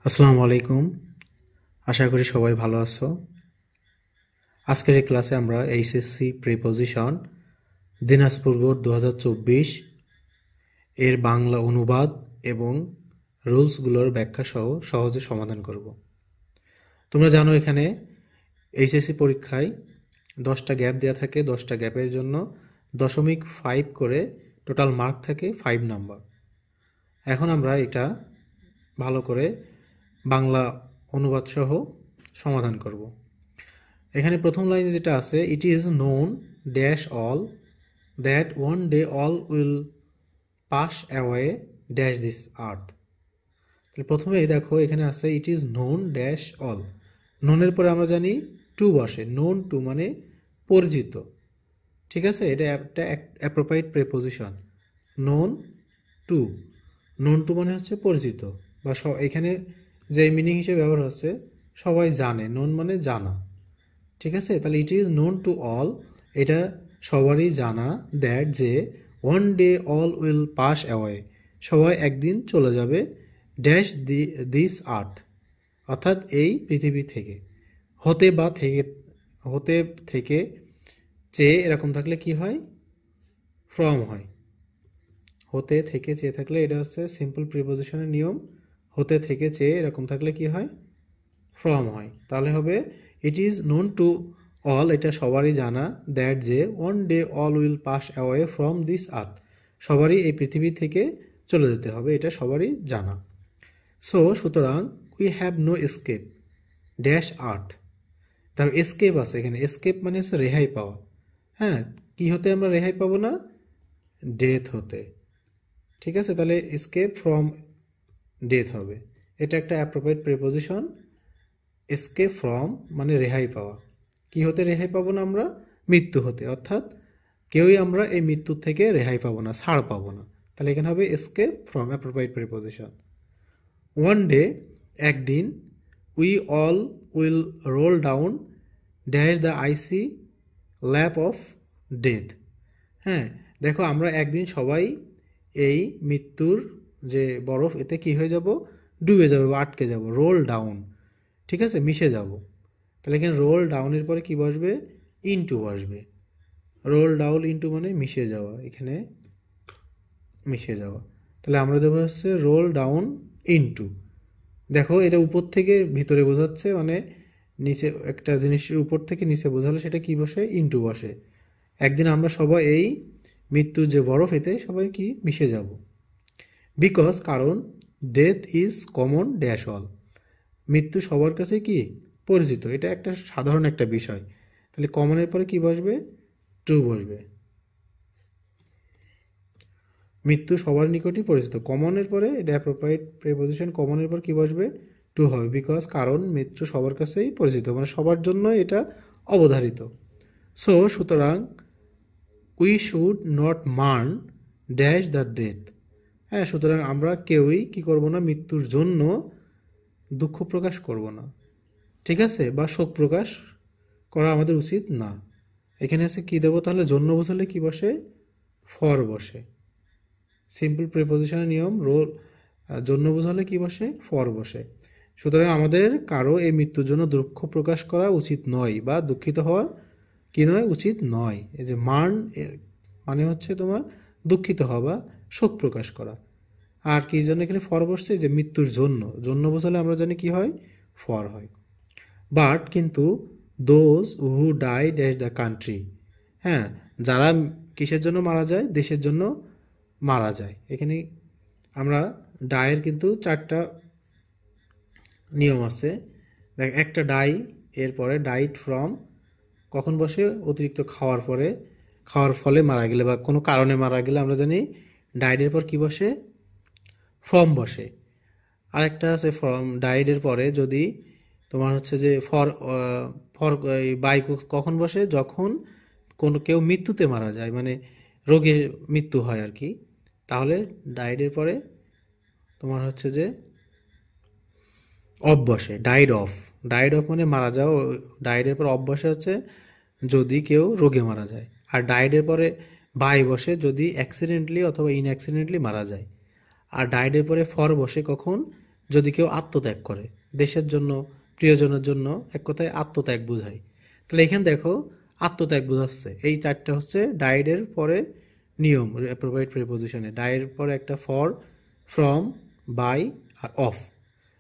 আসসালামু আলাইকুম। আশা করি সবাই ভালো আছো। আজকের এই ক্লাসে আমরা এইচএসসি প্রিপোজিশন দিনাজপুর বোর্ড 2024 এর বাংলা অনুবাদ এবং রুলসগুলোর ব্যাখ্যা সহ সহজে সমাধান করব। তোমরা জানো এখানে এইচএসসি পরীক্ষায় 10টা গ্যাপ দেওয়া থাকে। 10টা গ্যাপের জন্য 0.5 করে টোটাল মার্ক থাকে 5 নাম্বার। এখন আমরা এটা ভালো করে বাংলা অনুবাদ সহ সমাধান করব। এখানে প্রথম লাইনে যেটা আছে, it is known dash all that one day all will pass away dash this earth. তাহলে প্রথমেই দেখো এখানে আছে it is known dash all. নোনের পরে আমরা জানি টু বসে। নোন টু মানে পরিচিত, ঠিক আছে? এটা একটা appropriate preposition. Known to, known to মানে হচ্ছে পরিচিত বা এখানে যে মিনিং হিসেবে ব্যবহার হচ্ছে সবাই জানে। নোন মানে জানা, ঠিক আছে? তাহলে ইট ইজ নোন টু অল, এটা সবারই জানা, দ্যাট যে one day all will pass away, সবাই একদিন চলে যাবে, ড্যাশ দিস আর্থ অর্থাৎ এই পৃথিবী থেকে। হতে বা থেকে, হতে থেকে চেয়ে এরকম থাকলে কি হয়? ফ্রম হয়। হতে থেকে চেয়ে থাকলে এটা হচ্ছে সিম্পল প্রিপোজিশনের নিয়ম। হতে থেকে চেয়ে এরকম থাকলে কি হয়? ফ্রম হয়। তাহলে হবে ইট ইজ নোন টু অল, এটা সবারই জানা, দ্যাট যে one day all will pass away from this আর্থ, সবারই এই পৃথিবী থেকে চলে যেতে হবে, এটা সবারই জানা। সুতরাং we have no escape dash earth. তাহলে এসকেপ আছে এখানে। এসকেপ মানে হচ্ছে রেহাই পাওয়া। হ্যাঁ, কি হতে আমরা রেহাই পাবো না? ডেথ হতে, ঠিক আছে? তাহলে এসকেপ ফ্রম ডেথ হবে। এটা একটা অ্যাপ্রোপ্রিয়েট প্রিপোজিশন। এসকেপ ফ্রম মানে রেহাই পাওয়া। কি হতে রেহাই পাবো না আমরা? মৃত্যু হতে। অর্থাৎ কেউই আমরা এই মৃত্যুর থেকে রেহাই পাবো না, ছাড় পাবো না। তাহলে এখানে হবে escape from appropriate preposition. One day একদিন, we all will roll down dash the icy lap of death. হ্যাঁ, দেখো আমরা একদিন সবাই এই মৃত্যুর যে বরফ, এতে কি হয়ে যাব? ডুবে যাবে বা আটকে যাব। রোল ডাউন, ঠিক আছে? মিশে যাব। তাহলে এখানে রোল ডাউনের পরে কি বসবে? ইনটু বসবে। রোল ডাউন ইনটু মানে মিশে যাওয়া, এখানে মিশে যাওয়া। তাহলে আমরা যাবো হচ্ছে রোল ডাউন ইনটু। দেখো এটা উপর থেকে ভিতরে বোঝাচ্ছে, মানে নিচে একটা জিনিসের উপর থেকে নিচে বোঝালে সেটা কি বসে? ইনটু বসে। একদিন আমরা সবাই এই মৃত্যুর যে বরফ, এতে সবাই কি মিশে যাব। বিকজ কারণ, death is common dash all, মৃত্যু সবার কাছে কি পরিচিত, এটা একটা সাধারণ একটা বিষয়। তাহলে কমনের পরে কি বসবে? ট্রু বসবে। মৃত্যু সবার নিকটই পরিচিত। কমনের পরে এটা অ্যাপ্রোপ্রিয়েট প্রিপোজিশন। কমনের পর কি বসবে? টু হবে। বিকজ কারণ মৃত্যু সবার কাছেই পরিচিত, মানে সবার জন্য এটা অবধারিত। সুতরাং we should not mourn dash the death. হ্যাঁ, সুতরাং আমরা কেউই কি করব না? মৃত্যুর জন্য দুঃখ প্রকাশ করব না, ঠিক আছে? বা শোক প্রকাশ করা আমাদের উচিত না। এখানে আছে কি দেবো তাহলে? জন্য বোঝালে কি বসে? ফর বসে। সিম্পল প্রিপোজিশনের নিয়ম, রোল জন্য বোঝালে কি বসে? ফর বসে। সুতরাং আমাদের কারো এই মৃত্যুর জন্য দুঃখ প্রকাশ করা উচিত নয়, বা দুঃখিত হওয়ার কি নয়? উচিত নয়। এই যে মার্ন মানে হচ্ছে তোমার দুঃখিত হওয়া বা শোক প্রকাশ করা। আর কি জন্য এখানে ফর বসছে? যে মৃত্যুর জন্য। জন্য বোঝালে আমরা জানি কি হয়? ফর হয়। বাট কিন্তু, those who die dash the country. হ্যাঁ, যারা কিসের জন্য মারা যায়? দেশের জন্য মারা যায়। এখানে আমরা ডায়ের কিন্তু 4টা নিয়ম আছে। দেখ, একটা ডাই, এরপরে ডাইট ফ্রম কখন বসে? অতিরিক্ত খাওয়ার পরে, খাওয়ার ফলে মারা গেলে বা কোনো কারণে মারা গেলে আমরা জানি ডাইডের পর কি বসে? ফ্রম বসে। আরেকটা আছে ফ্রম ডাইডের পরে যদি তোমার হচ্ছে যে ফর, ফর বাই কখন বসে? যখন কোনো কেউ মৃত্যুতে মারা যায়, মানে রোগে মৃত্যু হয় আর কি। তাহলে ডাইডের পরে তোমার হচ্ছে যে অফ বসে। Died of. ডাইড অফ মানে মারা যাও। ডাইডের পর অফ বসে হচ্ছে যদি কেউ রোগে মারা যায়। আর ডাইডের পরে বাই বসে যদি অ্যাক্সিডেন্টলি অথবা ইনঅ্যাক্সিডেন্টলি মারা যায়। আর ডাইডের পরে ফর বসে কখন? যদি কেউ আত্মত্যাগ করে, দেশের জন্য, প্রিয়জনের জন্য, এক কথায় আত্মত্যাগ বোঝায়। তাহলে এখানে দেখো আত্মত্যাগ বোঝাচ্ছে। এই চারটা হচ্ছে ডাইডের পরে নিয়ম অ্যাপ্রোপ্রিয়েট প্রিপোজিশনে। ডাইয়ের পরে একটা ফর, ফ্রম, বাই আর অফ।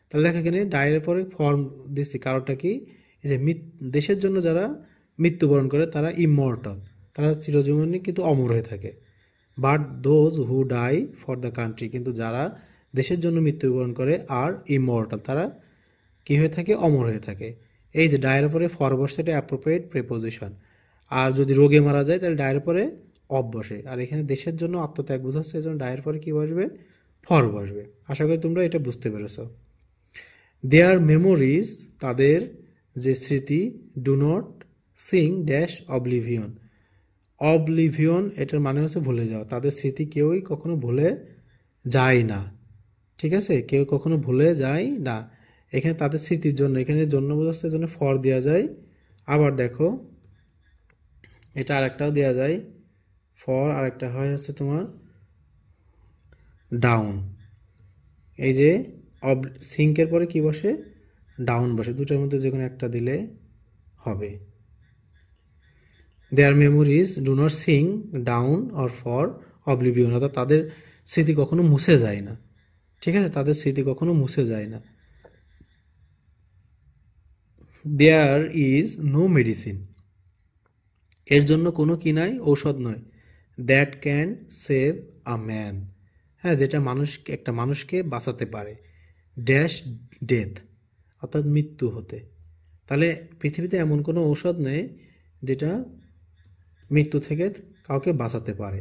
তাহলে দেখো এখানে ডাইয়ের পরে ফর্ম দিচ্ছি, কারণটা কি? এই যে দেশের জন্য যারা মৃত্যুবরণ করে তারা ইমমর্টাল, তারা চিরজীবনী কিন্তু অমর হয়ে থাকে। But those who die for the country, কিন্তু যারা দেশের জন্য মৃত্যুবরণ করে আর ইমমর্টাল, তারা কি হয়ে থাকে? অমর হয়ে থাকে। এই যে ডায়ের পরে ফর বসে, এটা অ্যাপ্রোপ্রিয়েট প্রিপোজিশন। আর যদি রোগে মারা যায় তাহলে ডায়ের পরে অফ বসে। আর এখানে দেশের জন্য আত্মত্যাগ বোঝাচ্ছে, এই জন্য ডায়ের পরে কি বসবে? ফর বসবে। আশা করি তোমরা এটা বুঝতে পেরেছো। দেয়ার মেমোরিজ, তাদের যে স্মৃতি, do not Singh dash oblivion. Oblivion এটার মানে হচ্ছে ভুলে যাওয়া। তাদের স্মৃতি কেউই কখনো ভুলে যায় না, ঠিক আছে? কেউ কখনো ভুলে যায় না। এখানে তাদের স্মৃতির জন্য, এখানে জন্য বোঝাচ্ছে, জন্য ফর দেওয়া যায়। আবার দেখো এটা আরেকটাও দেওয়া যায়, ফর আরেকটা হয় হচ্ছে তোমার ডাউন। এই যে সিঙ্কের পরে কি বসে? ডাউন বসে। দুটোর মধ্যে যে কোনো একটা দিলে হবে। Their memories do not sink down or for oblivion, অর্থাৎ তাদের স্মৃতি কখনো মুছে যায় না, ঠিক আছে? তাদের স্মৃতি কখনো মুছে যায় না। দেয়ার ইজ নো মেডিসিন, এর জন্য কোনো কি নাই? ঔষধ নয়। That can save a man, হ্যাঁ, যেটা একটা মানুষকে বাঁচাতে পারে। ড্যাশ ডেথ, অর্থাৎ মৃত্যু হতে। তাহলে পৃথিবীতে এমন কোনো ঔষধ নেই যেটা মৃত্যু থেকে কাউকে বাঁচাতে পারে।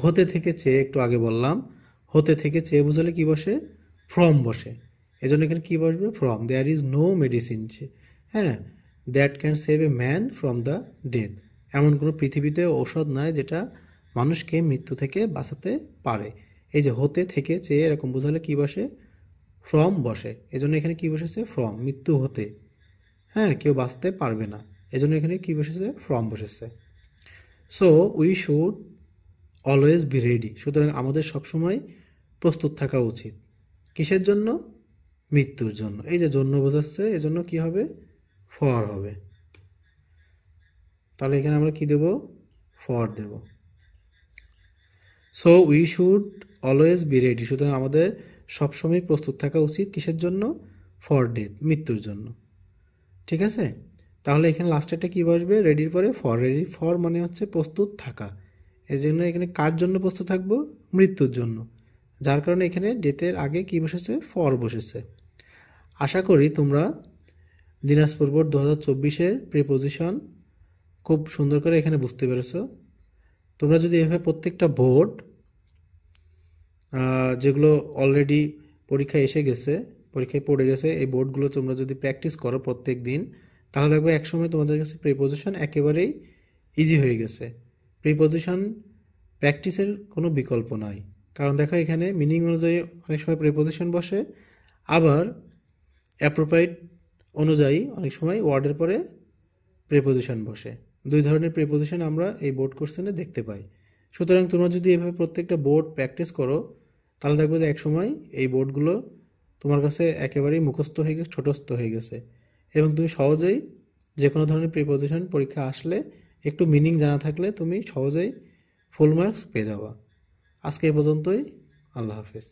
হতে থেকে চেয়ে, একটু আগে বললাম, হতে থেকে চেয়ে বোঝালে কি বসে? ফ্রম বসে। এই জন্য এখানে কী বসবে? From. There is no medicine, হ্যাঁ, that can save a man from the death. এমন কোনো পৃথিবীতে ঔষধ নাই যেটা মানুষকে মৃত্যু থেকে বাঁচাতে পারে। এই যে হতে থেকে চেয়ে এরকম বোঝালে কি বসে? ফ্রম বসে। এজন্য এখানে কি বসেছে? ফ্রম। মৃত্যু হতে, হ্যাঁ, কেউ বাঁচতে পারবে না, এজন্য এখানে কি বসেছে? ফ্রম বসেছে। So we should always be ready, সুতরাং আমাদের সবসময় প্রস্তুত থাকা উচিত। কিসের জন্য? মৃত্যুর জন্য। এই যে জন্য বোঝাচ্ছে, এজন্য কি হবে? ফর হবে। তাহলে এখানে আমরা কি দেব? ফর দেব। So we should always be ready, সুতরাং আমাদের সবসময় প্রস্তুত থাকা উচিত। কিসের জন্য? ফর ডেথ, মৃত্যুর জন্য, ঠিক আছে? তাহলে এখানে লাস্টেরটা কি বসবে? রেডির পরে ফর। রেডি ফর মানে হচ্ছে প্রস্তুত থাকা। এই জন্য এখানে কার জন্য প্রস্তুত থাকবো? মৃত্যুর জন্য। যার কারণে এখানে ডেথের আগে কি বসেছে? ফর বসেছে। আশা করি তোমরা দিনাজপুর বোর্ড 2024-এর প্রিপোজিশন খুব সুন্দর করে এখানে বুঝতে পেরেছো। তোমরা যদি এভাবে প্রত্যেকটা বোর্ড যেগুলো অলরেডি পরীক্ষায় এসে গেছে, পরীক্ষায় পড়ে গেছে, এই বোর্ডগুলো তোমরা যদি প্র্যাকটিস করো প্রত্যেক দিন, তাহলে দেখবে একসময় তোমাদের কাছে প্রিপোজিশন একেবারেই ইজি হয়ে গেছে। প্রিপোজিশন প্র্যাকটিসের কোনো বিকল্প নাই, কারণ দেখো এখানে মিনিং অনুযায়ী অনেক সময় প্রিপোজিশন বসে, আবার অ্যাপ্রোপ্রিয়েট অনুযায়ী অনেক সময় ওয়ার্ডের পরে প্রিপোজিশন বসে। দুই ধরনের প্রিপোজিশন আমরা এই বোর্ড কোশ্চেনে দেখতে পাই। সুতরাং তোমরা যদি এভাবে প্রত্যেকটা বোর্ড প্র্যাকটিস করো, তাহলে দেখবে যে একসময় এই বোর্ডগুলো তোমার কাছে একেবারেই মুখস্থ হয়ে গেছে, ছোটস্থ হয়ে গেছে, এবং তুমি সহজেই যে কোনো ধরনের প্রিপোজিশন পরীক্ষা আসলে একটু মিনিং জানা থাকলে তুমি সহজেই ফুল মার্কস পেয়ে যাবা। আজকে এই পর্যন্তই। আল্লাহ হাফিজ।